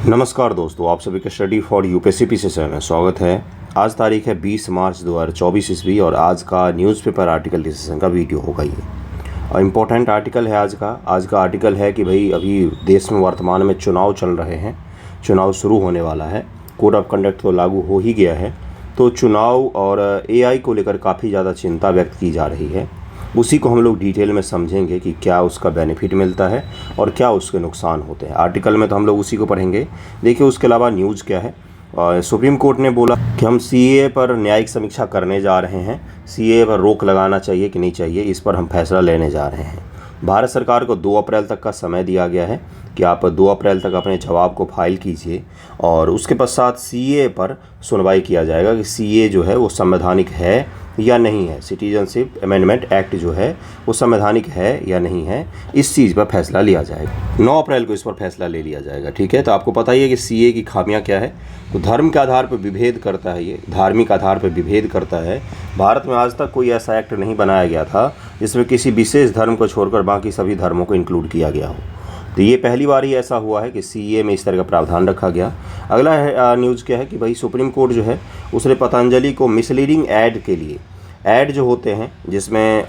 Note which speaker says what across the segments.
Speaker 1: नमस्कार दोस्तों, आप सभी का स्टडी फॉर यूपीएससी पीसीएस में स्वागत है। आज तारीख है 20 मार्च 2024 ईस्वी और आज का न्यूज़पेपर आर्टिकल डिस्कशन का वीडियो होगा ये। और इम्पोर्टेंट आर्टिकल है आज का आर्टिकल है कि भाई अभी देश में वर्तमान में चुनाव चल रहे हैं, चुनाव शुरू होने वाला है, कोड ऑफ कंडक्ट तो लागू हो ही गया है। तो चुनाव और एआई को लेकर काफ़ी ज़्यादा चिंता व्यक्त की जा रही है। उसी को हम लोग डिटेल में समझेंगे कि क्या उसका बेनिफिट मिलता है और क्या उसके नुकसान होते हैं। आर्टिकल में तो हम लोग उसी को पढ़ेंगे। देखिए उसके अलावा न्यूज़ क्या है। सुप्रीम कोर्ट ने बोला कि हम सीए पर न्यायिक समीक्षा करने जा रहे हैं। सीए पर रोक लगाना चाहिए कि नहीं चाहिए, इस पर हम फैसला लेने जा रहे हैं। भारत सरकार को 2 अप्रैल तक का समय दिया गया है कि आप 2 अप्रैल तक अपने जवाब को फाइल कीजिए और उसके पश्चात सीए पर सुनवाई किया जाएगा कि सीए जो है वो संवैधानिक है या नहीं है, सिटीजनशिप अमेंडमेंट एक्ट जो है वो संवैधानिक है या नहीं है, इस चीज़ पर फैसला लिया जाएगा। 9 अप्रैल को इस पर फैसला ले लिया जाएगा। ठीक है, तो आपको पता ही है कि सीए की खामियां क्या है। तो धर्म के आधार पर विभेद करता है, ये धार्मिक आधार पर विभेद करता है। भारत में आज तक कोई ऐसा एक्ट नहीं बनाया गया था जिसमें किसी विशेष धर्म को छोड़कर बाकी सभी धर्मों को इंक्लूड किया गया हो। तो ये पहली बार ही ऐसा हुआ है कि सीए में इस तरह का प्रावधान रखा गया। अगला है न्यूज़ क्या है कि भाई सुप्रीम कोर्ट जो है उसने पतंजलि को मिसलीडिंग ऐड के लिए, ऐड जो होते हैं जिसमें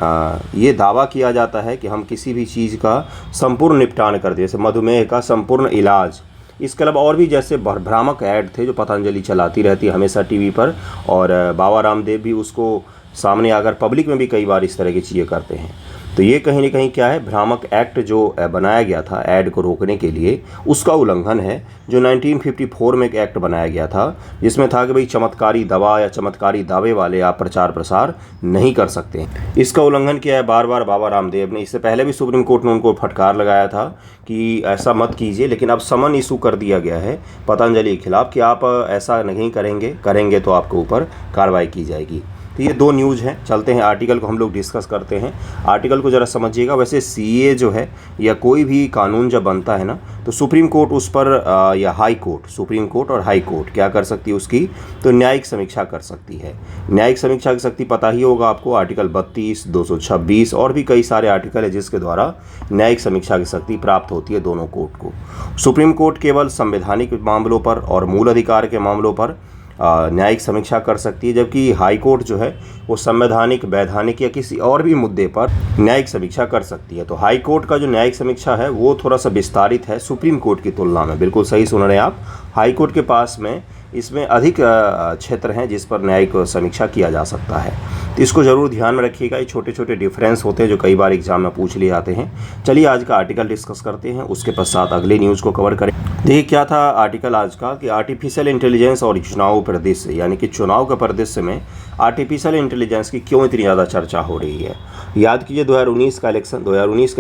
Speaker 1: ये दावा किया जाता है कि हम किसी भी चीज़ का संपूर्ण निपटान कर दें, जैसे मधुमेह का संपूर्ण इलाज, इसके अलावा और भी जैसे भ्रामक ऐड थे जो पतंजलि चलाती रहती है हमेशा टीवी पर, और बाबा रामदेव भी उसको सामने आकर पब्लिक में भी कई बार इस तरह की चीज़ें करते हैं। तो ये कहीं ना कहीं क्या है, भ्रामक एक्ट जो बनाया गया था ऐड को रोकने के लिए, उसका उल्लंघन है। जो 1954 में एक एक्ट बनाया गया था जिसमें था कि भाई चमत्कारी दवा या चमत्कारी दावे वाले आप प्रचार प्रसार नहीं कर सकते। इसका उल्लंघन किया है बार बार बाबा रामदेव ने। इससे पहले भी सुप्रीम कोर्ट ने उनको फटकार लगाया था कि ऐसा मत कीजिए, लेकिन अब समन इशू कर दिया गया है पतंजलि के खिलाफ कि आप ऐसा नहीं करेंगे तो आपके ऊपर कार्रवाई की जाएगी। तो ये 2 न्यूज़ हैं। चलते हैं आर्टिकल को हम लोग डिस्कस करते हैं। आर्टिकल को ज़रा समझिएगा। वैसे सीए जो है या कोई भी कानून जब बनता है ना, तो सुप्रीम कोर्ट उस पर या हाई कोर्ट, सुप्रीम कोर्ट और हाई कोर्ट क्या कर सकती है उसकी, तो न्यायिक समीक्षा कर सकती है। न्यायिक समीक्षा की शक्ति पता ही होगा आपको, आर्टिकल 32, 226 और भी कई सारे आर्टिकल है जिसके द्वारा न्यायिक समीक्षा की शक्ति प्राप्त होती है दोनों कोर्ट को। सुप्रीम कोर्ट केवल संवैधानिक मामलों पर और मूल अधिकार के मामलों पर न्यायिक समीक्षा कर सकती है, जबकि हाई कोर्ट जो है वो संवैधानिक, वैधानिक या किसी और भी मुद्दे पर न्यायिक समीक्षा कर सकती है। तो हाई कोर्ट का जो न्यायिक समीक्षा है वो थोड़ा सा विस्तारित है सुप्रीम कोर्ट की तुलना में। बिल्कुल सही सुन रहे हैं आप। हाई कोर्ट के पास में इसमें अधिक क्षेत्र हैं जिस पर न्यायिक समीक्षा किया जा सकता है। तो इसको ज़रूर ध्यान में रखिएगा। ये छोटे छोटे डिफरेंस होते हैं जो कई बार एग्जाम में पूछ लिए जाते हैं। चलिए आज का आर्टिकल डिस्कस करते हैं, उसके पश्चात अगले न्यूज़ को कवर करें। देखिए क्या था आर्टिकल आज का कि आर्टिफिशियल इंटेलिजेंस और चुनाव परिदृश्य, यानी कि चुनाव के परिदृश्य में आर्टिफिशियल इंटेलिजेंस की क्यों इतनी ज़्यादा चर्चा हो रही है। याद कीजिए 2019 का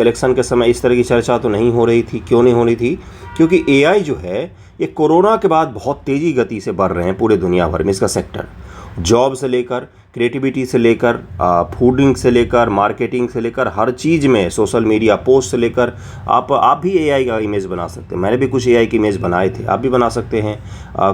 Speaker 1: इलेक्शन के समय इस तरह की चर्चा तो नहीं हो रही थी। क्यों नहीं हो रही थी? क्योंकि एआई जो है ये कोरोना के बाद बहुत तेज़ी गति से बढ़ रहे हैं पूरे दुनिया भर में। इसका सेक्टर जॉब से लेकर, क्रिएटिविटी से लेकर, फूडिंग से लेकर, मार्केटिंग से लेकर, हर चीज़ में, सोशल मीडिया पोस्ट से लेकर, आप भी एआई का इमेज बना सकते हैं। मैंने भी कुछ एआई की इमेज बनाए थे, आप भी बना सकते हैं।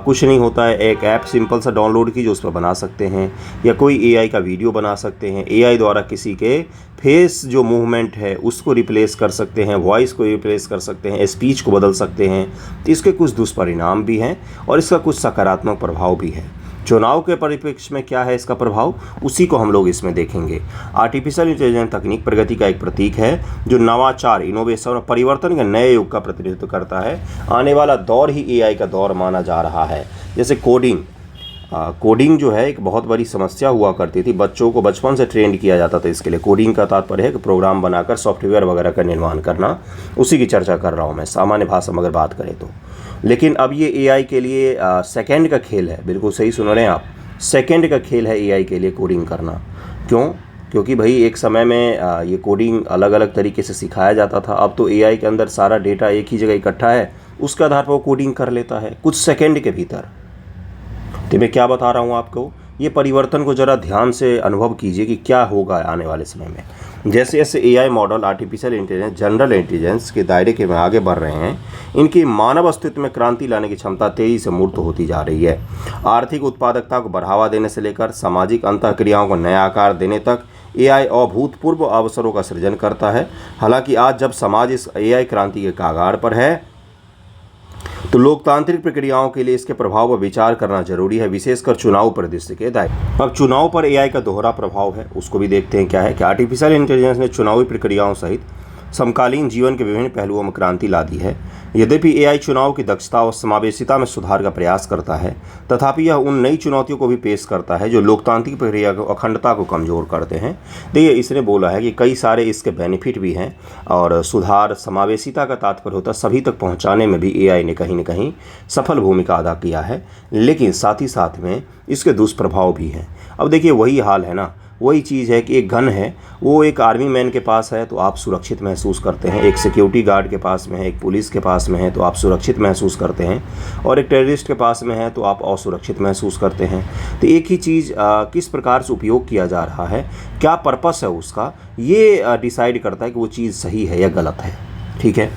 Speaker 1: कुछ नहीं होता है, एक ऐप सिंपल सा डाउनलोड कीजिए, उस पर बना सकते हैं, या कोई एआई का वीडियो बना सकते हैं। एआई द्वारा किसी के फेस जो मूवमेंट है उसको रिप्लेस कर सकते हैं, वॉइस को रिप्लेस कर सकते हैं, स्पीच को बदल सकते हैं। तो इसके कुछ दुष्परिणाम भी हैं और इसका कुछ सकारात्मक प्रभाव भी है। चुनाव के परिप्रेक्ष्य में क्या है इसका प्रभाव, उसी को हम लोग इसमें देखेंगे। आर्टिफिशियल इंटेलिजेंस तकनीक प्रगति का एक प्रतीक है जो नवाचार, इनोवेशन और परिवर्तन के नए युग का प्रतिनिधित्व करता है। आने वाला दौर ही एआई का दौर माना जा रहा है। जैसे कोडिंग जो है एक बहुत बड़ी समस्या हुआ करती थी। बच्चों को बचपन से ट्रेंड किया जाता था इसके लिए। कोडिंग का तात्पर्य है कि प्रोग्राम बनाकर सॉफ्टवेयर वगैरह का निर्माण करना, उसी की चर्चा कर रहा हूँ मैं सामान्य भाषा में अगर बात करें तो। लेकिन अब ये एआई के लिए सेकंड का खेल है। बिल्कुल सही सुन रहे हैं आप, सेकंड का खेल है एआई के लिए कोडिंग करना। क्यों? क्योंकि भाई एक समय में ये कोडिंग अलग अलग तरीके से सिखाया जाता था। अब तो एआई के अंदर सारा डेटा एक ही जगह इकट्ठा है, उसके आधार पर वो कोडिंग कर लेता है कुछ सेकंड के भीतर। तो मैं क्या बता रहा हूँ आपको, ये परिवर्तन को ज़रा ध्यान से अनुभव कीजिए कि क्या होगा आने वाले समय में। जैसे जैसे AI model, artificial intelligence, general intelligence के दायरे के में आगे बढ़ रहे हैं, इनकी मानव अस्तित्व में क्रांति लाने की क्षमता तेज़ी से मूर्त होती जा रही है। आर्थिक उत्पादकता को बढ़ावा देने से लेकर सामाजिक अंतःक्रियाओं को नया आकार देने तक एआई अभूतपूर्व अवसरों का सृजन करता है। हालांकि आज जब समाज इस एआई क्रांति के कगार पर है, तो लोकतांत्रिक प्रक्रियाओं के लिए इसके प्रभाव पर विचार करना जरूरी है, विशेषकर चुनाव परिदृश्य के दायरे। अब चुनाव पर एआई का दोहरा प्रभाव है, उसको भी देखते हैं क्या है कि आर्टिफिशियल इंटेलिजेंस ने चुनावी प्रक्रियाओं सहित समकालीन जीवन के विभिन्न पहलुओं में क्रांति ला दी है। यद्यपि एआई चुनाव की दक्षता और समावेशिता में सुधार का प्रयास करता है, तथापि यह उन नई चुनौतियों को भी पेश करता है जो लोकतांत्रिक प्रक्रिया की अखंडता को कमज़ोर करते हैं। देखिए, इसने बोला है कि कई सारे इसके बेनिफिट भी हैं और सुधार समावेशिता का तात्पर्य होता है सभी तक पहुंचाने में भी एआई ने कहीं न कहीं सफल भूमिका अदा किया है, लेकिन साथ ही साथ में इसके दुष्प्रभाव भी हैं। अब देखिए, वही हाल है ना, वही चीज़ है कि एक गन है, वो एक आर्मी मैन के पास है तो आप सुरक्षित महसूस करते हैं, एक सिक्योरिटी गार्ड के पास में है, एक पुलिस के पास में है तो आप सुरक्षित महसूस करते हैं, और एक टेररिस्ट के पास में है तो आप असुरक्षित महसूस करते हैं। तो एक ही चीज़ किस प्रकार से उपयोग किया जा रहा है, क्या पर्पस है उसका, ये डिसाइड करता है कि वो चीज़ सही है या गलत है। ठीक है,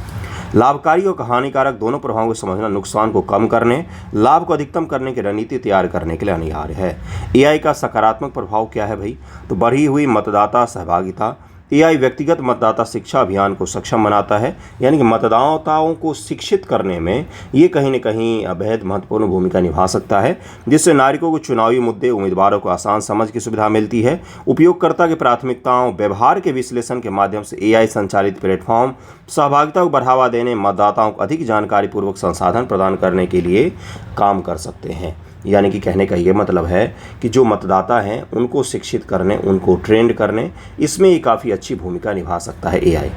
Speaker 1: लाभकारी और हानिकारक दोनों प्रभावों को समझना नुकसान को कम करने, लाभ को अधिकतम करने की रणनीति तैयार करने के लिए अनिवार्य है। एआई का सकारात्मक प्रभाव क्या है भाई? तो बढ़ी हुई मतदाता सहभागिता। एआई व्यक्तिगत मतदाता शिक्षा अभियान को सक्षम बनाता है, यानी कि मतदाताओं को शिक्षित करने में ये कहीं न कहीं बेहद महत्वपूर्ण भूमिका निभा सकता है, जिससे नागरिकों को चुनावी मुद्दे, उम्मीदवारों को आसान समझ की सुविधा मिलती है। उपयोगकर्ता की प्राथमिकताओं, व्यवहार के विश्लेषण के माध्यम से एआई संचालित प्लेटफॉर्म सहभागिता को बढ़ावा देने, मतदाताओं को अधिक जानकारी पूर्वक संसाधन प्रदान करने के लिए काम कर सकते हैं। यानी कि कहने का ये मतलब है कि जो मतदाता हैं उनको शिक्षित करने, उनको ट्रेंड करने, इसमें ये काफ़ी अच्छी भूमिका निभा सकता है एआई।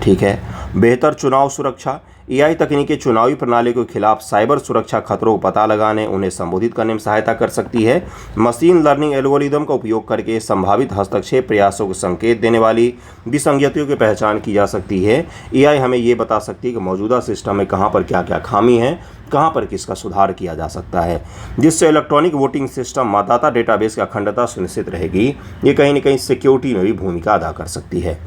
Speaker 1: ठीक है, बेहतर चुनाव सुरक्षा। एआई तकनीकें चुनावी प्रणाली के खिलाफ साइबर सुरक्षा खतरों को पता लगाने, उन्हें संबोधित करने में सहायता कर सकती है। मशीन लर्निंग एल्गोरिदम का उपयोग करके संभावित हस्तक्षेप प्रयासों को संकेत देने वाली विसंगतियों की पहचान की जा सकती है। एआई हमें ये बता सकती है कि मौजूदा सिस्टम में कहाँ पर क्या क्या खामी है, कहाँ पर किसका सुधार किया जा सकता है, जिससे इलेक्ट्रॉनिक वोटिंग सिस्टम, मतदाता डेटाबेस की अखंडता सुनिश्चित रहेगी। ये कहीं न कहीं सिक्योरिटी में भी भूमिका अदा कर सकती है।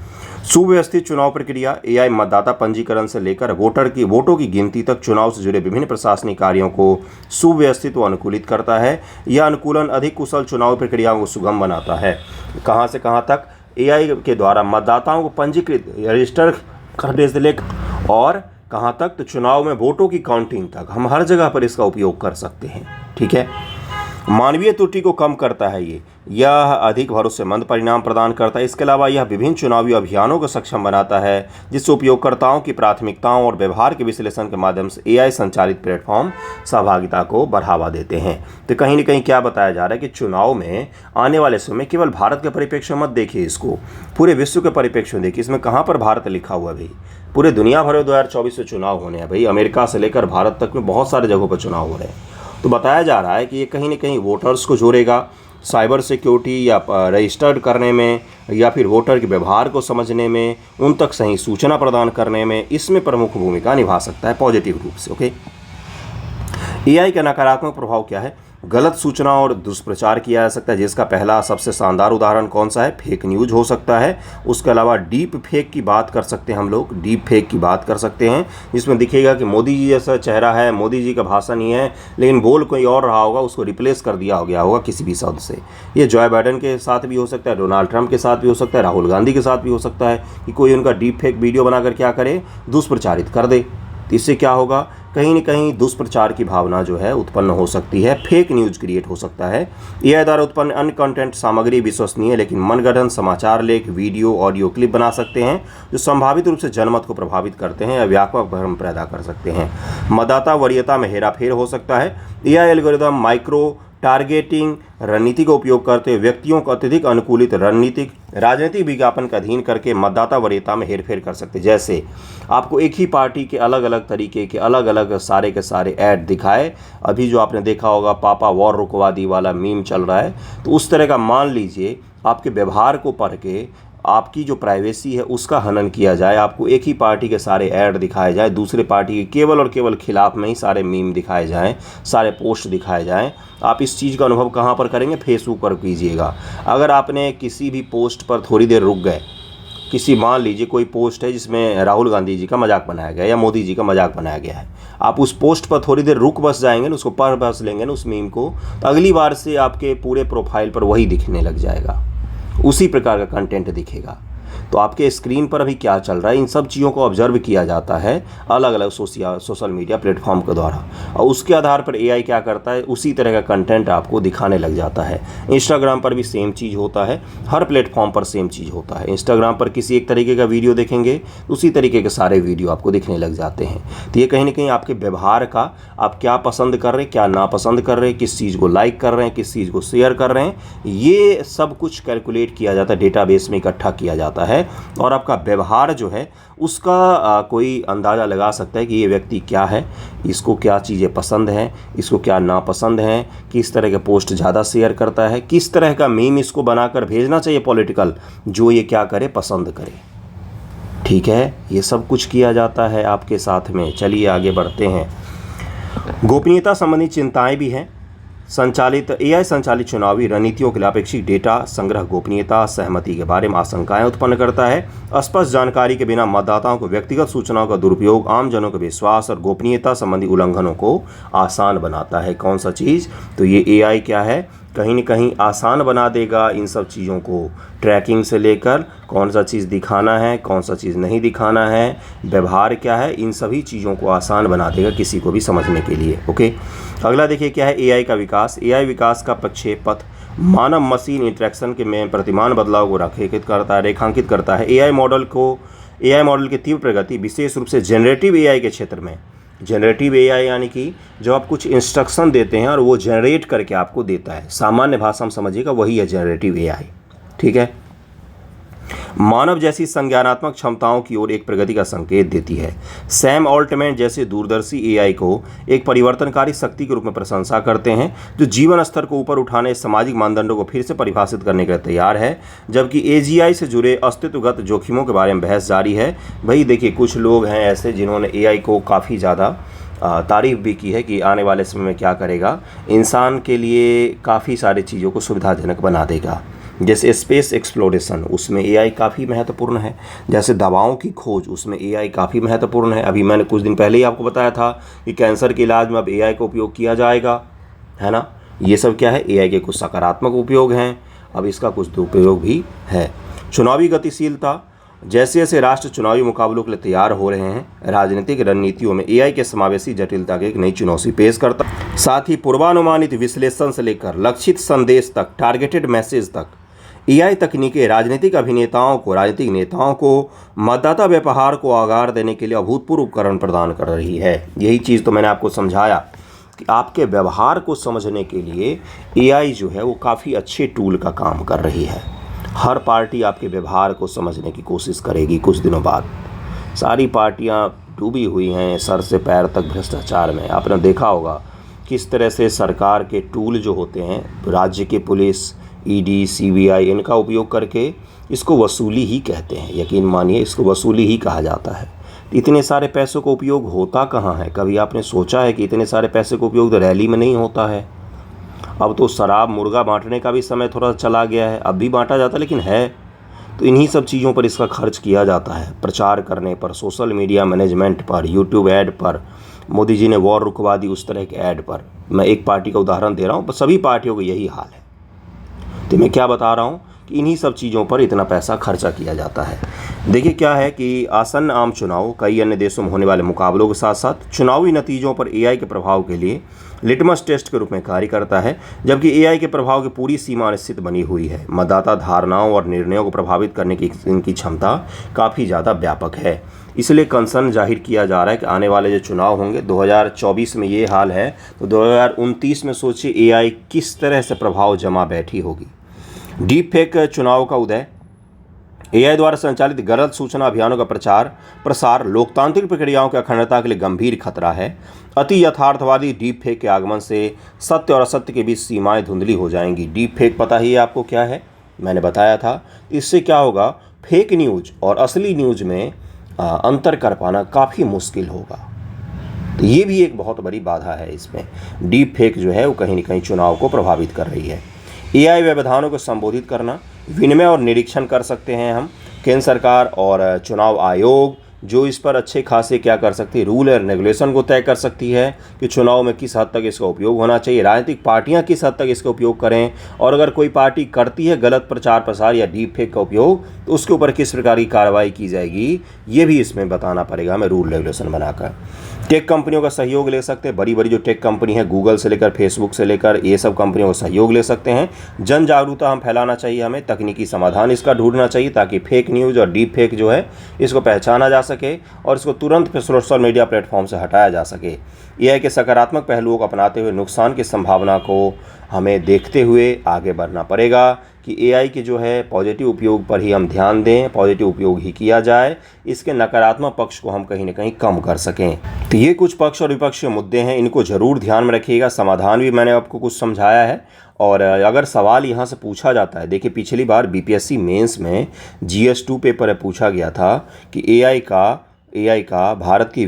Speaker 1: सुव्यवस्थित चुनाव प्रक्रिया। एआई मतदाता पंजीकरण से लेकर वोटों की गिनती तक चुनाव से जुड़े विभिन्न प्रशासनिक कार्यों को सुव्यवस्थित व अनुकूलित करता है। यह अनुकूलन अधिक कुशल चुनाव प्रक्रियाओं को सुगम बनाता है। कहाँ से कहाँ तक? एआई के द्वारा मतदाताओं को पंजीकृत, रजिस्टर करने से लेकर और कहाँ तक? तो चुनाव में वोटों की काउंटिंग तक हम हर जगह पर इसका उपयोग कर सकते हैं। ठीक है, मानवीय त्रुटि को कम करता है यह अधिक भरोसेमंद परिणाम प्रदान करता है। इसके अलावा यह विभिन्न चुनावी अभियानों को सक्षम बनाता है, जिससे उपयोगकर्ताओं की प्राथमिकताओं और व्यवहार के विश्लेषण के माध्यम से एआई संचालित प्लेटफॉर्म सहभागिता को बढ़ावा देते हैं। तो कहीं न कहीं क्या बताया जा रहा है कि चुनाव में आने वाले समय में केवल भारत के परिप्रेक्ष्य मत देखिए, इसको पूरे विश्व के परिप्रेक्ष्य में देखिए। इसमें कहाँ पर भारत लिखा हुआ है भाई? पूरे दुनिया भर में 2024 में चुनाव होने हैं भाई। अमेरिका से लेकर भारत तक में बहुत सारे जगहों पर चुनाव हो रहे हैं। तो बताया जा रहा है कि ये कहीं न कहीं वोटर्स को जोड़ेगा, साइबर सिक्योरिटी या रजिस्टर्ड करने में, या फिर वोटर के व्यवहार को समझने में, उन तक सही सूचना प्रदान करने में, इसमें प्रमुख भूमिका निभा सकता है पॉजिटिव रूप से। ओके, एआई का नकारात्मक प्रभाव क्या है? गलत सूचना और दुष्प्रचार किया जा सकता है, जिसका पहला सबसे शानदार उदाहरण कौन सा है? फेक न्यूज़ हो सकता है। उसके अलावा डीप फेक की बात कर सकते हैं हम लोग, डीप फेक की बात कर सकते हैं, जिसमें दिखेगा कि मोदी जी जैसा चेहरा है, मोदी जी का भाषण ही है, लेकिन बोल कोई और रहा होगा, उसको रिप्लेस कर दिया गया होगा किसी भी शब्द से। ये जॉय बाइडेन के साथ भी हो सकता है, डोनाल्ड ट्रंप के साथ भी हो सकता है, राहुल गांधी के साथ भी हो सकता है कि कोई उनका डीप फेक वीडियो बनाकर क्या करे? दुष्प्रचारित कर दे। तो इससे क्या होगा? कहीं न कहीं दुष्प्रचार की भावना जो है उत्पन्न हो सकती है, फेक न्यूज़ क्रिएट हो सकता है। एआई द्वारा उत्पन्न अन्य कंटेंट सामग्री विश्वसनीय लेकिन मनगढ़ंत समाचार लेख, वीडियो, ऑडियो क्लिप बना सकते हैं, जो संभावित रूप से जनमत को प्रभावित करते हैं या व्यापक भ्रम पैदा कर सकते हैं। मतदाता वरीयता में हेराफेर हो सकता है। एआई एल्गोरिदम माइक्रो टारगेटिंग रणनीति का उपयोग करते हुए व्यक्तियों को अत्यधिक अनुकूलित राजनीतिक विज्ञापन का अधीन करके मतदाता वरीयता में हेरफेर कर सकते हैं। जैसे आपको एक ही पार्टी के अलग अलग तरीके के अलग अलग सारे के सारे ऐड दिखाए। अभी जो आपने देखा होगा पापा वॉर रुकवा दी वाला मीम चल रहा है, तो उस तरह का मान लीजिए आपके व्यवहार को पढ़ के आपकी जो प्राइवेसी है उसका हनन किया जाए, आपको एक ही पार्टी के सारे ऐड दिखाए जाए, दूसरे पार्टी के केवल और केवल खिलाफ में ही सारे मीम दिखाए जाएं, सारे पोस्ट दिखाए जाएं। आप इस चीज़ का अनुभव कहाँ पर करेंगे? फेसबुक पर कीजिएगा। अगर आपने किसी भी पोस्ट पर थोड़ी देर रुक गए, किसी मान लीजिए कोई पोस्ट है जिसमें राहुल गांधी जी का मजाक बनाया गया या मोदी जी का मजाक बनाया गया है, आप उस पोस्ट पर थोड़ी देर रुक बस जाएंगे ना, उसको पढ़ बस लेंगे ना उस मीम को, तो अगली बार से आपके पूरे प्रोफाइल पर वही दिखने लग जाएगा, उसी प्रकार का कंटेंट दिखेगा। तो आपके स्क्रीन पर अभी क्या चल रहा है, इन सब चीज़ों को ऑब्जर्व किया जाता है अलग अलग सोशल मीडिया प्लेटफॉर्म के द्वारा, और उसके आधार पर एआई क्या करता है, उसी तरह का कंटेंट आपको दिखाने लग जाता है। इंस्टाग्राम पर भी सेम चीज़ होता है, हर प्लेटफॉर्म पर सेम चीज़ होता है। इंस्टाग्राम पर किसी एक तरीके का वीडियो देखेंगे, उसी तरीके के सारे वीडियो आपको दिखने लग जाते हैं। तो ये कहीं ना कहीं आपके व्यवहार का, आप क्या पसंद कर रहे हैं, क्या नापसंद कर रहे हैं, किस चीज़ को लाइक कर रहे हैं, किस चीज़ को शेयर कर रहे हैं, ये सब कुछ कैलकुलेट किया जाता है, डेटाबेस में इकट्ठा किया जाता है। और आपका व्यवहार जो है उसका कोई अंदाज़ा लगा सकता है कि ये व्यक्ति क्या है, इसको क्या चीज़ें पसंद हैं, इसको क्या नापसंद हैं, किस तरह के पोस्ट ज़्यादा शेयर करता है, किस तरह का मीम इसको बनाकर भेजना चाहिए पॉलिटिकल, जो ये क्या करे, पसंद करे। ठीक है, ये सब कुछ किया जाता है आपके साथ में। चलिए आगे बढ़ते हैं। गोपनीयता संबंधी चिंताएं भी हैं। एआई संचालित चुनावी रणनीतियों के लिए अपेक्षित डेटा संग्रह गोपनीयता सहमति के बारे में आशंकाएं उत्पन्न करता है। स्पष्ट जानकारी के बिना मतदाताओं को व्यक्तिगत सूचनाओं का दुरुपयोग आमजनों के विश्वास और गोपनीयता संबंधी उल्लंघनों को आसान बनाता है। कौन सा चीज़? तो ये एआई क्या है, कहीं न कहीं आसान बना देगा इन सब चीज़ों को, ट्रैकिंग से लेकर कौन सा चीज़ दिखाना है, कौन सा चीज़ नहीं दिखाना है, व्यवहार क्या है, इन सभी चीज़ों को आसान बना देगा किसी को भी समझने के लिए। ओके, अगला देखिए क्या है, एआई का विकास। एआई विकास का प्रक्षेपथ मानव मशीन इंटरेक्शन के में प्रतिमान बदलाव को रेखांकित करता है। एआई मॉडल की तीव्र प्रगति विशेष रूप से जनरेटिव एआई के क्षेत्र में, जनरेटिव एआई यानी कि जब आप कुछ इंस्ट्रक्शन देते हैं और वो जनरेट करके आपको देता है, सामान्य भाषा में समझिएगा, वही है जनरेटिव एआई। ठीक है, मानव जैसी संज्ञानात्मक क्षमताओं की ओर एक प्रगति का संकेत देती है। सैम ऑल्टमैन जैसे दूरदर्शी एआई को एक परिवर्तनकारी शक्ति के रूप में प्रशंसा करते हैं, जो जीवन स्तर को ऊपर उठाने, सामाजिक मानदंडों को फिर से परिभाषित करने के लिए तैयार है। जबकि एजीआई से जुड़े अस्तित्वगत जोखिमों के बारे में बहस जारी है। भाई देखिए, कुछ लोग हैं ऐसे जिन्होंने एआई को काफ़ी ज़्यादा तारीफ़ भी की है कि आने वाले समय में क्या करेगा, इंसान के लिए काफ़ी सारी चीज़ों को सुविधाजनक बना देगा। जैसे स्पेस एक्सप्लोरेशन, उसमें एआई काफ़ी महत्वपूर्ण है। जैसे दवाओं की खोज, उसमें एआई काफ़ी महत्वपूर्ण है। अभी मैंने कुछ दिन पहले ही आपको बताया था कि कैंसर के इलाज में अब एआई का उपयोग किया जाएगा, है ना। ये सब क्या है, एआई के कुछ सकारात्मक उपयोग हैं, अब इसका कुछ दुरुपयोग भी है। चुनावी गतिशीलता, जैसे जैसे राष्ट्र चुनावी मुकाबलों के लिए तैयार हो रहे हैं, राजनीतिक रणनीतियों में एआई के समावेशी जटिलता की एक नई चुनौती पेश करता है। साथ ही पूर्वानुमानित विश्लेषण से लेकर लक्षित संदेश तक, टारगेटेड मैसेज तक, एआई तकनीकें राजनीतिक नेताओं को मतदाता व्यवहार को आकार देने के लिए अभूतपूर्व उपकरण प्रदान कर रही है। यही चीज़ तो मैंने आपको समझाया कि आपके व्यवहार को समझने के लिए एआई जो है वो काफ़ी अच्छे टूल का काम कर रही है। हर पार्टी आपके व्यवहार को समझने की कोशिश करेगी। कुछ दिनों बाद सारी पार्टियां डूबी हुई हैं सर से पैर तक भ्रष्टाचार में। आपने देखा होगा किस तरह से सरकार के टूल जो होते हैं, राज्य के पुलिस, ईडी, सीबीआई, इनका उपयोग करके, इसको वसूली ही कहते हैं, यकीन मानिए इसको वसूली ही कहा जाता है। इतने सारे पैसों का उपयोग होता कहाँ है? कभी आपने सोचा है कि इतने सारे पैसे का उपयोग तो रैली में नहीं होता है? अब तो शराब मुर्गा बांटने का भी समय थोड़ा चला गया है, अब भी बांटा जाता है, लेकिन है तो इन्हीं सब चीज़ों पर इसका खर्च किया जाता है। प्रचार करने पर, सोशल मीडिया मैनेजमेंट पर, यूट्यूब ऐड पर, मोदी जी ने वॉर रुकवा दी उस तरह के ऐड पर। मैं एक पार्टी का उदाहरण दे रहा हूँ, सभी पार्टियों का यही हाल है। तो मैं क्या बता रहा हूँ कि इन्हीं सब चीज़ों पर इतना पैसा खर्चा किया जाता है। देखिए क्या है कि आसन्न आम चुनाव, कई अन्य देशों में होने वाले मुकाबलों के साथ साथ चुनावी नतीजों पर एआई के प्रभाव के लिए लिटमस टेस्ट के रूप में कार्य करता है। जबकि एआई के प्रभाव की पूरी सीमा निश्चित बनी हुई है। मतदाता धारणाओं और निर्णयों को प्रभावित करने की इनकी क्षमता काफ़ी ज़्यादा व्यापक है। इसलिए कंसर्न जाहिर किया जा रहा है कि आने वाले जो चुनाव होंगे, 2024 में ये हाल है तो 2029 में सोचिए एआई किस तरह से प्रभाव जमा बैठी होगी। डीप फेक चुनाव का उदय, एआई द्वारा संचालित गलत सूचना अभियानों का प्रसार लोकतांत्रिक प्रक्रियाओं की अखंडता के लिए गंभीर खतरा है। अति यथार्थवादी डीप फेक के आगमन से सत्य और असत्य के बीच सीमाएं धुंधली हो जाएंगी। डीप फेक पता ही है आपको क्या है, मैंने बताया था। इससे क्या होगा, फेक न्यूज और असली न्यूज में अंतर कर पाना काफ़ी मुश्किल होगा। तो ये भी एक बहुत बड़ी बाधा है इसमें। डीप फेक जो है वो कहीं न कहीं चुनाव को प्रभावित कर रही है। एआई व्यवधानों को संबोधित करना, विनिमय और निरीक्षण कर सकते हैं हम। केंद्र सरकार और चुनाव आयोग जो इस पर अच्छे खासे क्या कर सकती है, रूल एंड रेगुलेशन को तय कर सकती है कि चुनाव में किस हद तक इसका उपयोग होना चाहिए, राजनीतिक पार्टियां किस हद तक इसका उपयोग करें, और अगर कोई पार्टी करती है गलत प्रचार प्रसार या डीप फेक का उपयोग तो उसके ऊपर किस प्रकार की कार्रवाई की जाएगी, ये भी इसमें बताना पड़ेगा हमें रूल रेगुलेशन बनाकर। टेक कंपनियों का सहयोग ले सकते हैं, बड़ी बड़ी जो टेक कंपनी है, गूगल से लेकर फेसबुक से लेकर ये सब कंपनियों का सहयोग ले सकते हैं। जन जागरूकता हम फैलाना चाहिए, हमें तकनीकी समाधान इसका ढूंढना चाहिए ताकि फेक न्यूज़ और डीप फेक जो है इसको पहचाना जा सके और इसको तुरंत सोशल मीडिया प्लेटफॉर्म से हटाया जा सके। यह है कि सकारात्मक पहलुओं को अपनाते हुए नुकसान की संभावना को हमें देखते हुए आगे बढ़ना पड़ेगा कि एआई के जो है पॉजिटिव उपयोग पर ही हम ध्यान दें, पॉजिटिव उपयोग ही किया जाए, इसके नकारात्मक पक्ष को हम कहीं ना कहीं कम कर सकें। तो ये कुछ पक्ष और विपक्ष के मुद्दे हैं, इनको ज़रूर ध्यान में रखिएगा। समाधान भी मैंने आपको कुछ समझाया है। और अगर सवाल यहाँ से पूछा जाता है, देखिए पिछली बार बीपीएससी मेंस में GS2 पेपर में पूछा गया था कि एआई का भारत की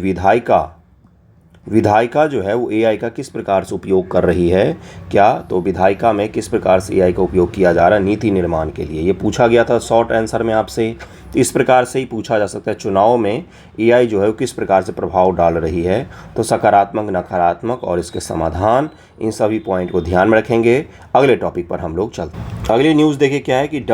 Speaker 1: विधायिका जो है वो एआई का किस प्रकार से उपयोग कर रही है, क्या तो विधायिका में किस प्रकार से एआई का उपयोग किया जा रहा है नीति निर्माण के लिए, ये पूछा गया था शॉर्ट आंसर में आपसे। तो इस प्रकार से ही पूछा जा सकता है चुनाव में एआई जो है वो किस प्रकार से प्रभाव डाल रही है। तो सकारात्मक, नकारात्मक और इसके समाधान, इन सभी पॉइंट को ध्यान में रखेंगे। अगले टॉपिक पर हम लोग चलते हैं। अगली न्यूज़ देखिए क्या है कि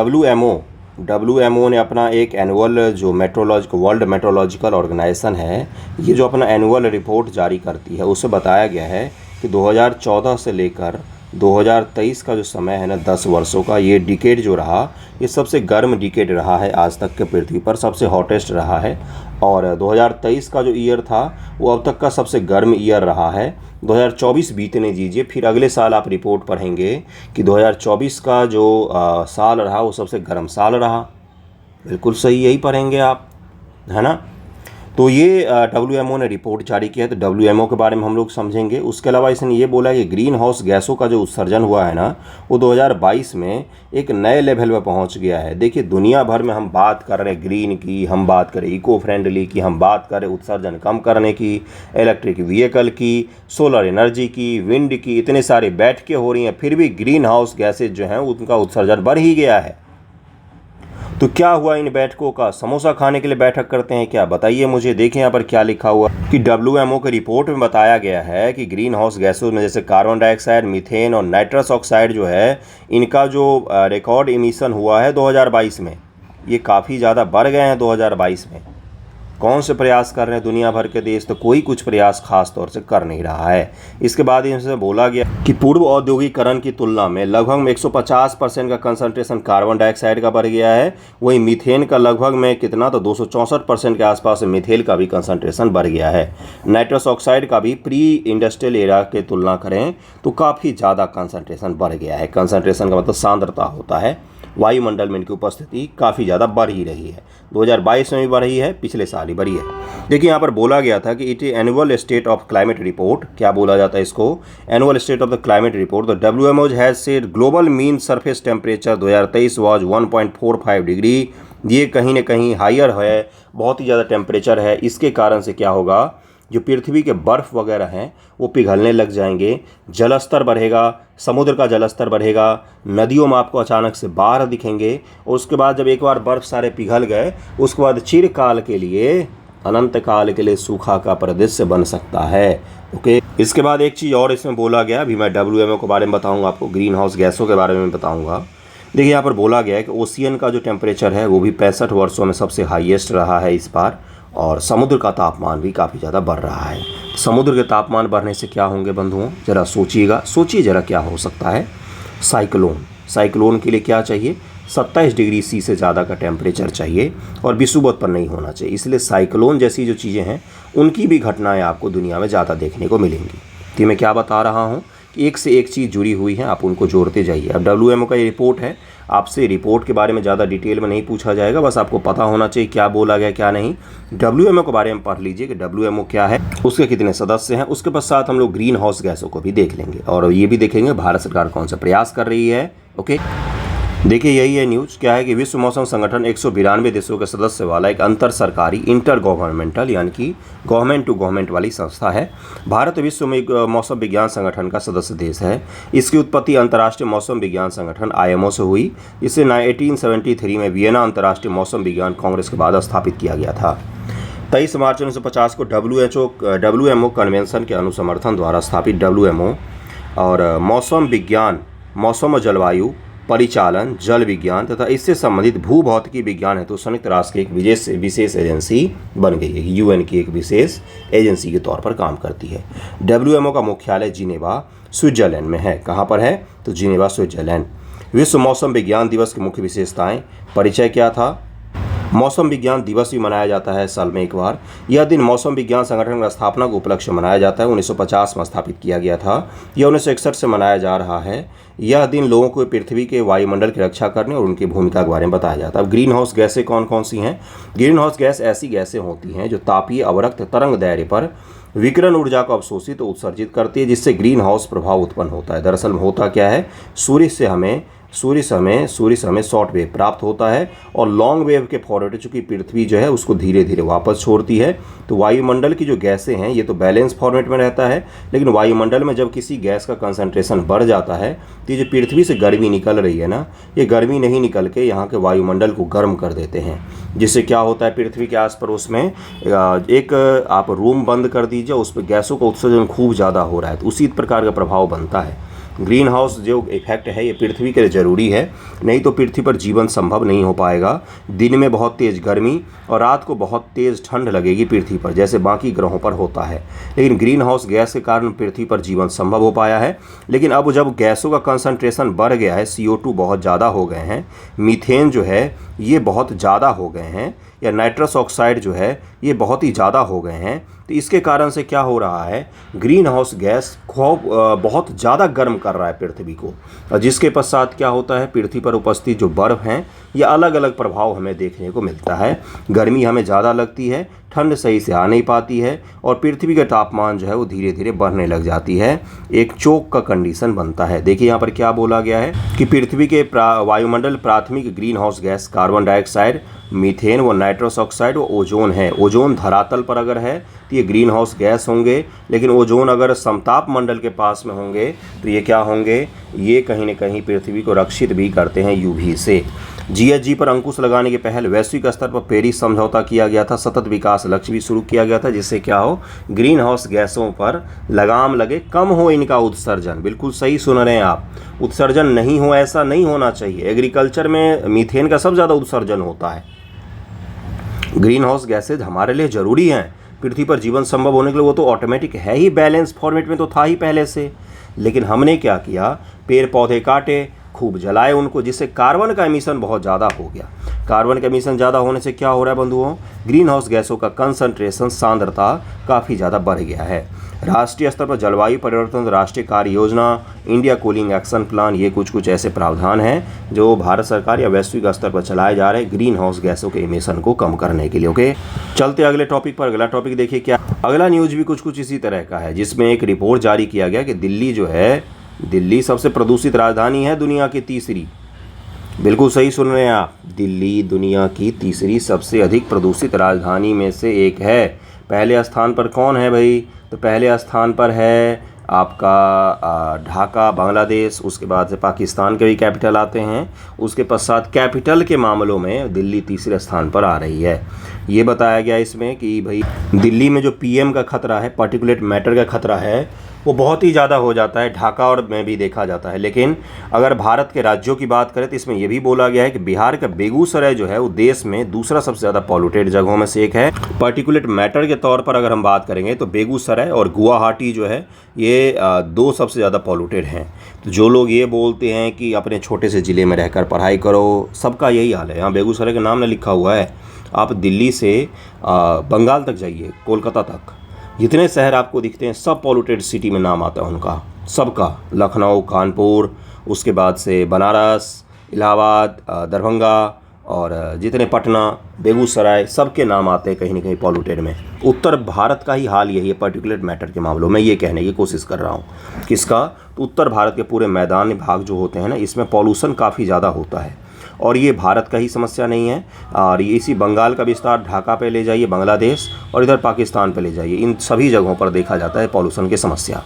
Speaker 1: WMO ने अपना एक एनुअल जो वर्ल्ड मेट्रोलॉजिकल ऑर्गेनाइजेशन है, ये जो अपना एनुअल रिपोर्ट जारी करती है, उससे बताया गया है कि 2014 से लेकर 2023 का जो समय है ना, 10 वर्षों का ये डिकेड जो रहा, ये सबसे गर्म डिकेड रहा है आज तक के पृथ्वी पर, सबसे हॉटेस्ट रहा है। और 2023 का जो ईयर था वो अब तक का सबसे गर्म ईयर रहा है। 2024 बीतने दीजिए, फिर अगले साल आप रिपोर्ट पढ़ेंगे कि 2024 का जो साल रहा वो सबसे गर्म साल रहा। बिल्कुल सही, यही पढ़ेंगे आप, है ना। तो ये WMO ने रिपोर्ट जारी किया है, तो WMO के बारे में हम लोग समझेंगे। उसके अलावा इसने ये बोला कि ग्रीन हाउस गैसों का जो उत्सर्जन हुआ है ना, वो 2022 में एक नए लेवल पर पहुंच गया है। देखिए दुनिया भर में हम बात कर रहे हैं ग्रीन की, हम बात करें इको फ्रेंडली की, हम बात करें उत्सर्जन कम करने की, इलेक्ट्रिक व्हीकल की, सोलर एनर्जी की, विंड की, इतने सारे बैठकें हो रही हैं, फिर भी ग्रीन हाउस गैसेज जो हैं उनका उत्सर्जन बढ़ ही गया है। तो क्या हुआ इन बैठकों का? समोसा खाने के लिए बैठक करते हैं क्या? बताइए मुझे। देखें यहाँ पर क्या लिखा हुआ कि WMO की रिपोर्ट में बताया गया है कि ग्रीन हाउस गैसों में जैसे कार्बन डाइऑक्साइड, मीथेन और नाइट्रस ऑक्साइड जो है, इनका जो रिकॉर्ड इमिशन हुआ है 2022 में, ये काफ़ी ज़्यादा बढ़ गए हैं 2022 में। कौन से प्रयास कर रहे हैं दुनिया भर के देश? तो कोई कुछ प्रयास खास तौर से कर नहीं रहा है। इसके बाद इनसे बोला गया कि पूर्व औद्योगिकरण की तुलना में लगभग में 150% का कंसंट्रेशन कार्बन डाइऑक्साइड का बढ़ गया है। वहीं मीथेन का लगभग में कितना, तो 264% के आसपास मीथेन का भी कंसंट्रेशन बढ़ गया है। नाइट्रस ऑक्साइड का भी प्री इंडस्ट्रियल एरा के तुलना करें तो काफ़ी ज़्यादा कंसंट्रेशन बढ़ गया है। कंसंट्रेशन का मतलब सांद्रता होता है। वायुमंडल में इनकी उपस्थिति काफ़ी ज़्यादा बढ़ ही रही है। 2022 में भी बढ़ रही है, पिछले साल ही बढ़ी है। देखिए यहाँ पर बोला गया था कि it annual state of climate report, क्या बोला जाता है इसको, annual state of the climate report. तो WMO has said global mean surface temperature 2023 was 1.45 degree. ये कहीं ना कहीं हायर है, बहुत ही ज़्यादा टेम्परेचर है। इसके कारण से क्या होगा, जो पृथ्वी के बर्फ़ वगैरह हैं वो पिघलने लग जाएंगे, जलस्तर बढ़ेगा, समुद्र का जलस्तर बढ़ेगा, नदियों में आपको अचानक से बाढ़ दिखेंगे। और उसके बाद जब एक बार बर्फ़ सारे पिघल गए, उसके बाद चिरकाल के लिए, अनंत काल के लिए सूखा का परिदृश्य बन सकता है। ओके, इसके बाद एक चीज़ और इसमें बोला गया, अभी मैं WMO के बारे में बताऊँगा आपको, ग्रीन हाउस गैसों के बारे में बताऊँगा। देखिए यहाँ पर बोला गया है कि ओशियन का जो टेम्परेचर है वो भी 65 वर्षों में सबसे हाईएस्ट रहा है इस बार। और समुद्र का तापमान भी काफ़ी ज़्यादा बढ़ रहा है। समुद्र के तापमान बढ़ने से क्या होंगे बंधुओं, ज़रा सोचिए ज़रा क्या हो सकता है। साइक्लोन के लिए क्या चाहिए, 27 डिग्री C से ज़्यादा का टेम्परेचर चाहिए और विषुवत पर नहीं होना चाहिए। इसलिए साइक्लोन जैसी जो चीज़ें हैं उनकी भी घटनाएं आपको दुनिया में ज़्यादा देखने को मिलेंगी। तो मैं क्या बता रहा हूँ कि एक से एक चीज़ जुड़ी हुई है, आप उनको जोड़ते जाइए। अब WMO का ये रिपोर्ट है, आपसे रिपोर्ट के बारे में ज़्यादा डिटेल में नहीं पूछा जाएगा, बस आपको पता होना चाहिए क्या बोला गया क्या नहीं। WMO के बारे में पढ़ लीजिए कि WMO क्या है, उसके कितने सदस्य हैं। उसके पश्चात हम लोग ग्रीन हाउस गैसों को भी देख लेंगे और ये भी देखेंगे भारत सरकार कौन सा प्रयास कर रही है। ओके, देखिए यही है न्यूज़। क्या है कि विश्व मौसम संगठन 192 देशों के सदस्य वाला एक अंतर सरकारी इंटर गवर्नमेंटल यानी कि गवर्नमेंट टू गवर्नमेंट वाली संस्था है। भारत विश्व में मौसम विज्ञान संगठन का सदस्य देश है। इसकी उत्पत्ति अंतर्राष्ट्रीय मौसम विज्ञान संगठन IMO से हुई। इसे 1873 में वियना अंतर्राष्ट्रीय मौसम विज्ञान कांग्रेस के बाद स्थापित किया गया था। 23 मार्च 1950 को WMO कन्वेंशन के अनुसमर्थन द्वारा स्थापित WMO और मौसम और जलवायु परिचालन, जल विज्ञान तथा इससे संबंधित भूभौतिकी विज्ञान हेतु संयुक्त राष्ट्र की एक विशेष एजेंसी बन गई है। यूएन की एक विशेष एजेंसी के तौर पर काम करती है। WMO का मुख्यालय जिनेवा, स्विट्जरलैंड में है। कहाँ पर है? तो जिनेवा, स्विट्जरलैंड। विश्व मौसम विज्ञान दिवस की मुख्य विशेषताएं। परिचय क्या था? मौसम विज्ञान दिवस भी मनाया जाता है साल में एक बार। यह दिन मौसम विज्ञान संगठन की स्थापना के उपलक्ष्य में मनाया जाता है। 1950 में स्थापित किया गया था। यह 1961 से मनाया जा रहा है। यह दिन लोगों को पृथ्वी के वायुमंडल की रक्षा करने और उनकी भूमिका के बारे में बताया जाता है। अब ग्रीन हाउस गैसें कौन कौन सी हैं? ग्रीन हाउस गैस ऐसी गैसें होती हैं जो तापीय अवरक्त तरंग दायरे पर विकिरण ऊर्जा को अवशोषित और उत्सर्जित करती है, जिससे ग्रीन हाउस प्रभाव उत्पन्न होता है। दरअसल होता क्या है, सूर्य से हमें शॉर्ट वेव प्राप्त होता है और लॉन्ग वेव के फॉरवर्ड चूंकि पृथ्वी जो है उसको धीरे धीरे वापस छोड़ती है। तो वायुमंडल की जो गैसें हैं ये तो बैलेंस फॉर्मेट में रहता है, लेकिन वायुमंडल में जब किसी गैस का कंसंट्रेशन बढ़ जाता है तो ये जो पृथ्वी से गर्मी निकल रही है ना, ये गर्मी नहीं निकल के यहाँ के वायुमंडल को गर्म कर देते हैं, जिससे क्या होता है पृथ्वी के आस पड़ोस में एक आप रूम बंद कर दीजिए, उस पर गैसों का उत्सर्जन खूब ज़्यादा हो रहा है, तो उसी प्रकार का प्रभाव बनता है। ग्रीन हाउस जो इफेक्ट है ये पृथ्वी के लिए ज़रूरी है, नहीं तो पृथ्वी पर जीवन संभव नहीं हो पाएगा। दिन में बहुत तेज़ गर्मी और रात को बहुत तेज़ ठंड लगेगी पृथ्वी पर, जैसे बाकी ग्रहों पर होता है। लेकिन ग्रीन हाउस गैस के कारण पृथ्वी पर जीवन संभव हो पाया है। लेकिन अब जब गैसों का कंसंट्रेशन बढ़ गया है, CO2 बहुत ज़्यादा हो गए हैं, मीथेन जो है ये बहुत ज़्यादा हो गए हैं, या नाइट्रस ऑक्साइड जो है ये बहुत ही ज़्यादा हो गए हैं, तो इसके कारण से क्या हो रहा है, ग्रीन हाउस गैस बहुत ज़्यादा गर्म कर रहा है पृथ्वी को, और जिसके पश्चात क्या होता है, पृथ्वी पर उपस्थित जो बर्फ़ हैं ये अलग अलग प्रभाव हमें देखने को मिलता है। गर्मी हमें ज़्यादा लगती है, ठंड सही से आ नहीं पाती है और पृथ्वी का तापमान जो है वो धीरे धीरे बढ़ने लग जाती है। एक चोक का कंडीशन बनता है। देखिए यहाँ पर क्या बोला गया है कि पृथ्वी के वायुमंडल प्राथमिक green house gas carbon dioxide, methane व नाइट्रस ऑक्साइड व ओजोन है। ओजोन धरातल पर अगर है तो ये ग्रीन हाउस गैस होंगे, लेकिन ओजोन अगर समताप मंडल के पास में होंगे तो ये क्या होंगे, ये कहीं न कहीं पृथ्वी को रक्षित भी करते हैं UV से। GHG पर अंकुश लगाने के पहले वैश्विक स्तर पर पेरिस समझौता किया गया था। सतत विकास लक्ष्य भी शुरू किया गया था, जिससे क्या हो, ग्रीन हाउस गैसों पर लगाम लगे, कम हो इनका उत्सर्जन। बिल्कुल सही सुन रहे हैं आप, उत्सर्जन नहीं हो, ऐसा नहीं होना चाहिए। एग्रीकल्चर में मीथेन का सबसे ज़्यादा उत्सर्जन होता है। ग्रीन हाउस गैसेज हमारे लिए ज़रूरी हैं पृथ्वी पर जीवन संभव होने के लिए, वो तो ऑटोमेटिक है ही, बैलेंस फॉर्मेट में तो था ही पहले से। लेकिन हमने क्या किया, पेड़ पौधे काटे, खूब जलाए उनको, जिससे कार्बन का एमिशन बहुत ज़्यादा हो गया। कार्बन का एमिशन ज़्यादा होने से क्या हो रहा है बंधुओं, ग्रीन हाउस गैसों का कंसंट्रेशन, सांद्रता काफ़ी ज़्यादा बढ़ गया है। राष्ट्रीय स्तर पर जलवायु परिवर्तन राष्ट्रीय कार्य योजना, इंडिया कूलिंग एक्शन प्लान, ये कुछ ऐसे प्रावधान हैं जो भारत सरकार या वैश्विक स्तर पर चलाए जा रहे हैं ग्रीन हाउस गैसों के एमिशन को कम करने के लिए। ओके, चलते अगले टॉपिक पर। अगला टॉपिक देखिए क्या, अगला न्यूज़ भी कुछ इसी तरह का है, जिसमें एक रिपोर्ट जारी किया गया कि दिल्ली जो है, दिल्ली सबसे प्रदूषित राजधानी है दुनिया की तीसरी। बिल्कुल सही सुन रहे हैं आप, दिल्ली दुनिया की तीसरी सबसे अधिक प्रदूषित राजधानी में से एक है। पहले स्थान पर कौन है भाई, तो पहले स्थान पर है आपका ढाका बांग्लादेश, उसके बाद से पाकिस्तान के भी कैपिटल आते हैं, उसके पश्चात कैपिटल के मामलों में दिल्ली तीसरे स्थान पर आ रही है। ये बताया गया इसमें कि भाई दिल्ली में जो PM का खतरा है, पार्टिकुलेट मैटर का खतरा है, वो बहुत ही ज़्यादा हो जाता है, ढाका और में भी देखा जाता है। लेकिन अगर भारत के राज्यों की बात करें तो इसमें यह भी बोला गया है कि बिहार का बेगूसराय जो है वो देश में दूसरा सबसे ज़्यादा पॉल्यूटेड जगहों में से एक है। पार्टिकुलेट मैटर के तौर पर अगर हम बात करेंगे तो बेगूसराय और गुवाहाटी जो है ये 2 सबसे ज़्यादा पॉल्यूटेड हैं। तो जो लोग ये बोलते हैं कि अपने छोटे से ज़िले में रहकर पढ़ाई करो, सबका यही हाल है। यहाँ बेगूसराय का नाम न लिखा हुआ है, आप दिल्ली से बंगाल तक जाइए, कोलकाता तक, जितने शहर आपको दिखते हैं सब पॉल्यूटेड सिटी में नाम आता है उनका, सबका। लखनऊ, कानपुर, उसके बाद से बनारस, इलाहाबाद, दरभंगा और जितने पटना, बेगूसराय, सबके नाम आते हैं कहीं ना कहीं पॉल्यूटेड में। उत्तर भारत का ही हाल यही है पार्टिकुलेट मैटर के मामलों में, ये कहने की कोशिश कर रहा हूँ। किसका, तो उत्तर भारत के पूरे मैदानी भाग जो होते हैं ना, इसमें पॉल्यूशन काफ़ी ज़्यादा होता है। और ये भारत का ही समस्या नहीं है, और ये इसी बंगाल का विस्तार ढाका पे ले जाइए, बांग्लादेश, और इधर पाकिस्तान पे ले जाइए, इन सभी जगहों पर देखा जाता है पॉल्यूशन की समस्या।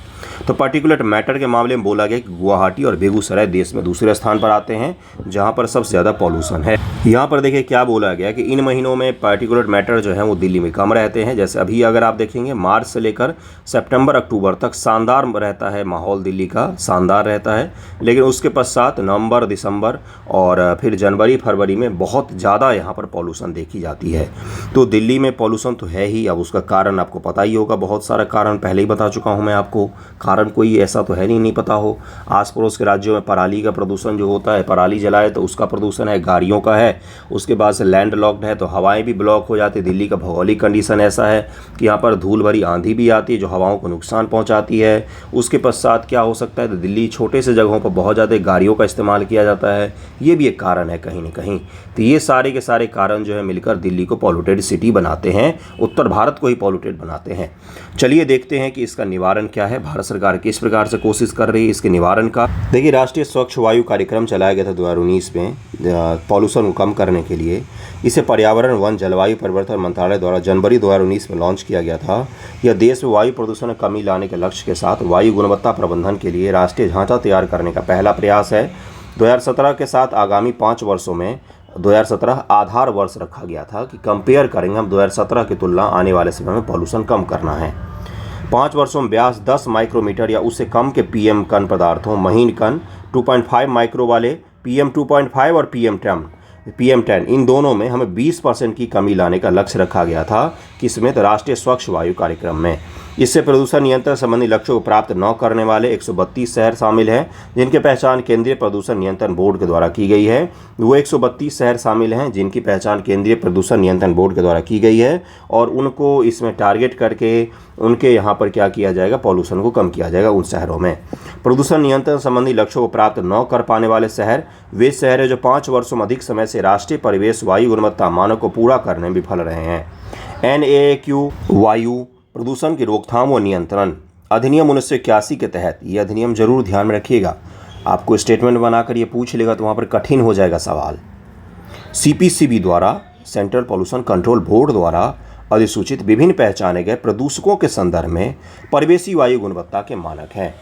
Speaker 1: तो पार्टिकुलेट मैटर के मामले में बोला गया कि गुवाहाटी और बेगूसराय देश में दूसरे स्थान पर आते हैं जहां पर सबसे ज़्यादा पॉल्यूशन है। यहाँ पर देखिए क्या बोला गया कि इन महीनों में पार्टिकुलेट मैटर जो है वो दिल्ली में कम रहते हैं। जैसे अभी अगर आप देखेंगे मार्च से लेकर सितंबर अक्टूबर तक शानदार रहता है माहौल, दिल्ली का शानदार रहता है, लेकिन उसके पश्चात नवंबर, दिसंबर और फिर जनवरी, फरवरी में बहुत ज़्यादा यहाँ पर पॉल्यूशन देखी जाती है। तो दिल्ली में पॉल्यूशन तो है ही, अब उसका कारण आपको पता ही होगा, बहुत सारा कारण पहले ही बता चुका हूँ मैं आपको। कारण कोई ऐसा तो है नहीं पता हो। आस पड़ोस के राज्यों में पराली का प्रदूषण जो होता है, पराली जलाए तो उसका प्रदूषण है, गाड़ियों का है, उसके बाद से लैंड लॉक्ड है तो हवाएं भी ब्लॉक हो जाती है। दिल्ली का भौगोलिक कंडीशन ऐसा है कि यहाँ पर धूल भरी आंधी भी आती है जो हवाओं को नुकसान पहुँचाती है। उसके पश्चात क्या हो सकता है, तो दिल्ली छोटे से जगहों पर बहुत ज़्यादा गाड़ियों का इस्तेमाल किया जाता है, ये भी एक कारण है कहीं ना कहीं। तो ये सारे के सारे कारण जो है मिलकर दिल्ली को पॉल्यूटेड सिटी बनाते हैं, उत्तर भारत को ही पॉल्यूटेड बनाते हैं। चलिए देखते हैं कि इसका निवारण क्या है, भारत सरकार किस प्रकार से कोशिश कर रही है इसके निवारण का। देखिए राष्ट्रीय स्वच्छ वायु कार्यक्रम चलाया गया था 2019 में पॉल्यूशन को कम करने के लिए। इसे पर्यावरण, वन, जलवायु परिवर्तन मंत्रालय द्वारा जनवरी 2019 में लॉन्च किया गया था। यह देश में वायु प्रदूषण में कमी लाने के लक्ष्य के साथ वायु गुणवत्ता प्रबंधन के लिए राष्ट्रीय ढांचा तैयार करने का पहला प्रयास है। 2017 के साथ आगामी 5 वर्षों में 2017 आधार वर्ष रखा गया था कि कंपेयर करेंगे हम 2017 की तुलना आने वाले समय में पॉल्यूशन कम करना है। 5 वर्षों में व्यास 10 माइक्रोमीटर या उससे कम के पीएम कण पदार्थों, महीन कण 2.5 माइक्रो वाले PM 2.5 और PM 10 इन दोनों में हमें 20% की कमी लाने का लक्ष्य रखा गया था, किसमें तो राष्ट्रीय स्वच्छ वायु कार्यक्रम में। इससे प्रदूषण नियंत्रण संबंधी लक्ष्यों को प्राप्त न करने वाले 132 शहर शामिल हैं जिनकी पहचान केंद्रीय प्रदूषण नियंत्रण बोर्ड के द्वारा की गई है। वो 132 शहर शामिल हैं जिनकी पहचान केंद्रीय प्रदूषण नियंत्रण बोर्ड के द्वारा की गई है, और उनको इसमें टारगेट करके उनके यहाँ पर क्या किया जाएगा, पॉल्यूशन को कम किया जाएगा उन शहरों में। प्रदूषण नियंत्रण संबंधी लक्ष्यों को प्राप्त न कर पाने वाले शहर वे शहर हैं जो 5 वर्षों में अधिक समय से राष्ट्रीय परिवेश वायु गुणवत्ता मानक को पूरा करने में विफल रहे हैं। NAAQ वायु प्रदूषण की रोकथाम व नियंत्रण अधिनियम 1981 के तहत, ये अधिनियम जरूर ध्यान में रखिएगा, आपको स्टेटमेंट बनाकर ये पूछ लेगा तो वहाँ पर कठिन हो जाएगा सवाल। CPCB द्वारा, सेंट्रल पॉल्यूशन कंट्रोल बोर्ड द्वारा अधिसूचित विभिन्न पहचाने गए प्रदूषकों के संदर्भ में परिवेशी वायु गुणवत्ता के मानक हैं।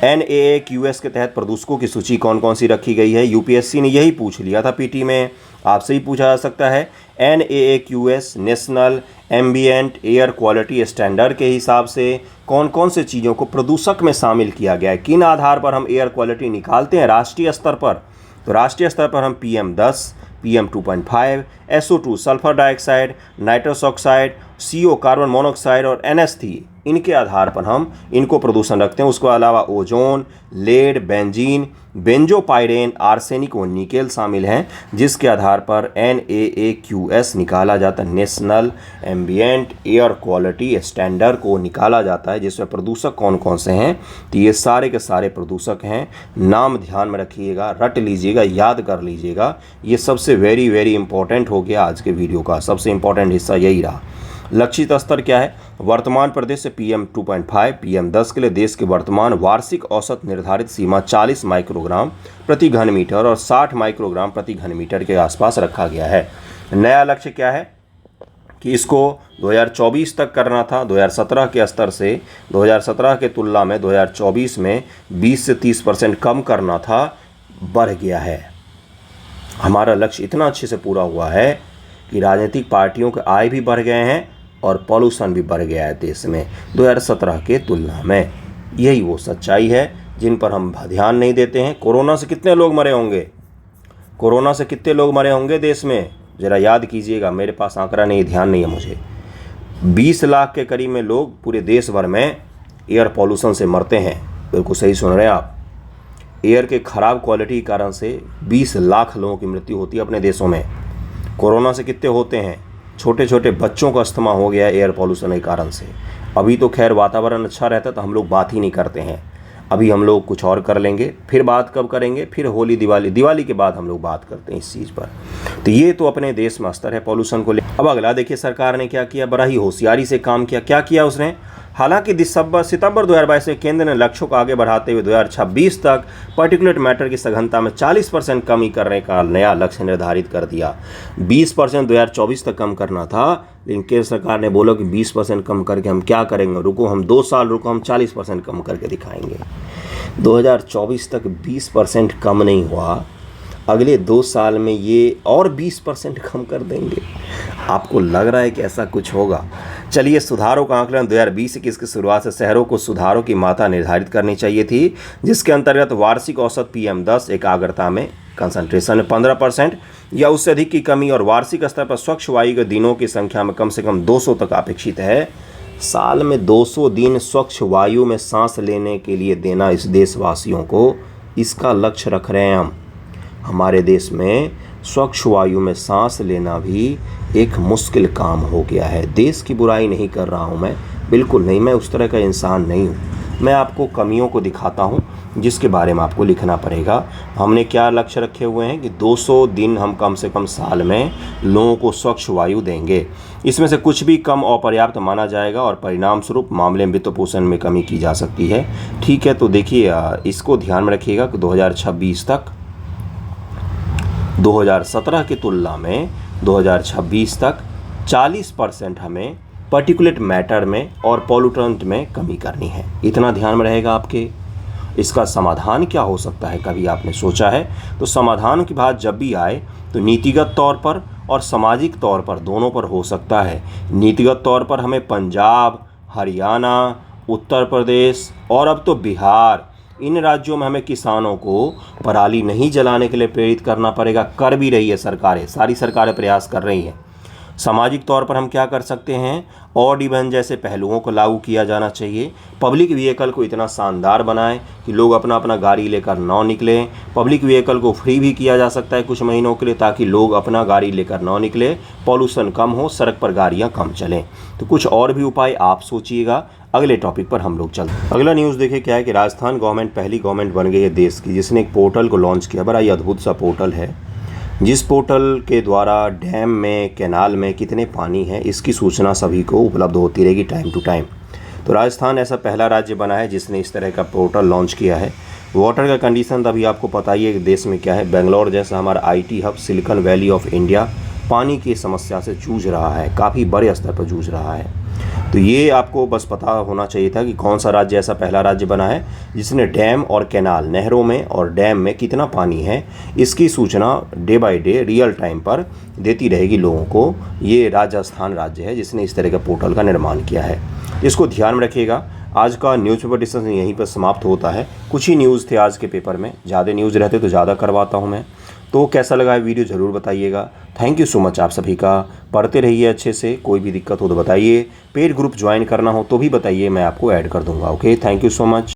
Speaker 1: NAAQS के तहत प्रदूषकों की सूची कौन कौन सी रखी गई है, UPSC ने यही पूछ लिया था PT में, आपसे ही पूछा जा सकता है। NAAQS national ambient air quality standard के हिसाब से कौन कौन से चीज़ों को प्रदूषक में शामिल किया गया है, किन आधार पर हम एयर क्वालिटी निकालते हैं राष्ट्रीय स्तर पर। तो राष्ट्रीय स्तर पर हम PM 10, PM 2.5, SO2 sulphur dioxide, nitrous oxide, CO carbon monoxide और NH3 इनके आधार पर हम इनको प्रदूषण रखते हैं। उसके अलावा ओजोन, लेड, बेंजीन, बेंजोपाइरेन, आर्सेनिक और निकेल शामिल हैं, जिसके आधार पर NAAQS निकाला जाता है, national ambient air quality standard को निकाला जाता है, जिसमें प्रदूषक कौन कौन से हैं। तो ये सारे के सारे प्रदूषक हैं, नाम ध्यान में रखिएगा, रट लीजिएगा, याद कर लीजिएगा। ये सबसे वेरी वेरी इंपॉर्टेंट हो गया आज के वीडियो का, सबसे इंपॉर्टेंट हिस्सा यही रहा। लक्षित स्तर क्या है, वर्तमान प्रदेश से PM 2.5, PM 10 के लिए देश के वर्तमान वार्षिक औसत निर्धारित सीमा 40 माइक्रोग्राम प्रति घन मीटर और 60 माइक्रोग्राम प्रति घन मीटर के आसपास रखा गया है। नया लक्ष्य क्या है कि इसको 2024 तक करना था। 2017 के स्तर से 2017 के तुलना में 2024 में 20 से 30% कम करना था, बढ़ गया है। हमारा लक्ष्य इतना अच्छे से पूरा हुआ है कि राजनीतिक पार्टियों के आय भी बढ़ गए हैं और पॉल्यूशन भी बढ़ गया है देश में 2017 के तुलना में। यही वो सच्चाई है जिन पर हम ध्यान नहीं देते हैं। कोरोना से कितने लोग मरे होंगे, कोरोना से कितने लोग मरे होंगे देश में, ज़रा याद कीजिएगा। मेरे पास आंकड़ा नहीं, ध्यान नहीं है मुझे। 20 लाख के करीब में लोग पूरे देश भर में एयर पॉल्यूशन से मरते हैं। बिल्कुल सही सुन रहे हैं आप। एयर के ख़राब क्वालिटी के कारण से 20 लाख लोगों की मृत्यु होती है अपने देशों में। कोरोना से कितने होते हैं, छोटे छोटे बच्चों का अस्थमा हो गया एयर पॉल्यूशन के कारण से। अभी तो खैर वातावरण अच्छा रहता है तो हम लोग बात ही नहीं करते हैं, अभी हम लोग कुछ और कर लेंगे। फिर बात कब करेंगे, फिर होली दिवाली के बाद हम लोग बात करते हैं इस चीज़ पर। तो ये तो अपने देश में स्तर है पॉल्यूशन को ले। अब अगला देखिए सरकार ने क्या किया, बड़ा ही होशियारी से काम किया। क्या किया उसने, हालांकि सितंबर 2022 में केंद्र ने लक्ष्यों को आगे बढ़ाते हुए 2026 तक पार्टिकुलेट मैटर की सघनता में 40% कमी करने का नया लक्ष्य निर्धारित कर दिया। 20% 2024 तक कम करना था, लेकिन केंद्र सरकार ने बोला कि 20% कम करके हम क्या करेंगे, रुको हम 2 साल रुको, हम 40% कम करके दिखाएंगे। 2024 तक 20% कम नहीं हुआ, अगले 2 साल में ये और 20% कम कर देंगे। आपको लग रहा है कि ऐसा कुछ होगा? चलिए, सुधारों का आंकलन 2020-21 की शुरुआत से शहरों को सुधारों की मात्रा निर्धारित करनी चाहिए थी, जिसके अंतर्गत वार्षिक औसत PM10 एकाग्रता में कंसंट्रेशन में 15% या उससे अधिक की कमी और वार्षिक स्तर पर स्वच्छ वायु के दिनों की संख्या में कम से कम 200 तक अपेक्षित है। साल में 200 दिन स्वच्छ वायु में सांस लेने के लिए देना इस देशवासियों को, इसका लक्ष्य रख रहे हैं हम। हमारे देश में स्वच्छ वायु में सांस लेना भी एक मुश्किल काम हो गया है। देश की बुराई नहीं कर रहा हूँ मैं, बिल्कुल नहीं, मैं उस तरह का इंसान नहीं हूँ। मैं आपको कमियों को दिखाता हूँ जिसके बारे में आपको लिखना पड़ेगा। हमने क्या लक्ष्य रखे हुए हैं कि 200 दिन हम कम से कम साल में लोगों को स्वच्छ वायु देंगे। इसमें से कुछ भी कम अपर्याप्त माना जाएगा और परिणाम स्वरूप मामले में वित्त पोषण में कमी की जा सकती है। ठीक है, तो देखिए, इसको ध्यान में रखिएगा कि 2026 तक 2017 की तुलना में 2026 तक 40% हमें पार्टिकुलेट मैटर में और पॉल्यूटेंट में कमी करनी है। इतना ध्यान में रहेगा आपके। इसका समाधान क्या हो सकता है, कभी आपने सोचा है? तो समाधान की बात जब भी आए तो नीतिगत तौर पर और सामाजिक तौर पर दोनों पर हो सकता है। नीतिगत तौर पर हमें पंजाब, हरियाणा, उत्तर प्रदेश और अब तो बिहार, इन राज्यों में हमें किसानों को पराली नहीं जलाने के लिए प्रेरित करना पड़ेगा। कर भी रही है सरकारें, सारी सरकारें प्रयास कर रही हैं। सामाजिक तौर पर हम क्या कर सकते हैं? ऑड इवन जैसे पहलुओं को लागू किया जाना चाहिए। पब्लिक व्हीकल को इतना शानदार बनाएं कि लोग अपना अपना गाड़ी लेकर ना निकलें। पब्लिक व्हीकल को फ्री भी किया जा सकता है कुछ महीनों के लिए, ताकि लोग अपना गाड़ी लेकर ना निकले, पॉल्यूशन कम हो, सड़क पर गाड़ियां कम चलें। तो कुछ और भी उपाय आप सोचिएगा। अगले टॉपिक पर हम लोग चलते हैं। अगला न्यूज़ देखिए क्या है कि राजस्थान गवर्नमेंट पहली गवर्नमेंट बन गई है देश की जिसने एक पोर्टल को लॉन्च किया। बड़ा ही अद्भुत सा पोर्टल है, जिस पोर्टल के द्वारा डैम में, कैनाल में कितने पानी है इसकी सूचना सभी को उपलब्ध होती रहेगी टाइम टू टाइम। तो राजस्थान ऐसा पहला राज्य बना है जिसने इस तरह का पोर्टल लॉन्च किया है। वाटर का कंडीशन अभी आपको पता ही है कि देश में क्या है। बेंगलोर जैसा हमारा IT hub, silicon valley of India, पानी की समस्या से जूझ रहा है, काफ़ी बड़े स्तर पर जूझ रहा है। तो ये आपको बस पता होना चाहिए था कि कौन सा राज्य ऐसा पहला राज्य बना है जिसने डैम और कैनाल, नहरों में और डैम में कितना पानी है इसकी सूचना day by day real time पर देती रहेगी लोगों को। ये राजस्थान राज्य है जिसने इस तरह का पोर्टल का निर्माण किया है। इसको ध्यान में रखिएगा। आज का न्यूज़पेपर डिस्कशन यहीं पर समाप्त होता है। कुछ ही न्यूज़ थे आज के पेपर में, ज़्यादा न्यूज़ रहते तो ज़्यादा करवाता हूँ मैं। तो कैसा लगा है वीडियो ज़रूर बताइएगा। थैंक यू सो मच आप सभी का। पढ़ते रहिए अच्छे से, कोई भी दिक्कत हो तो बताइए। पेड ग्रुप ज्वाइन करना हो तो भी बताइए, मैं आपको ऐड कर दूंगा। Okay, thank you so much.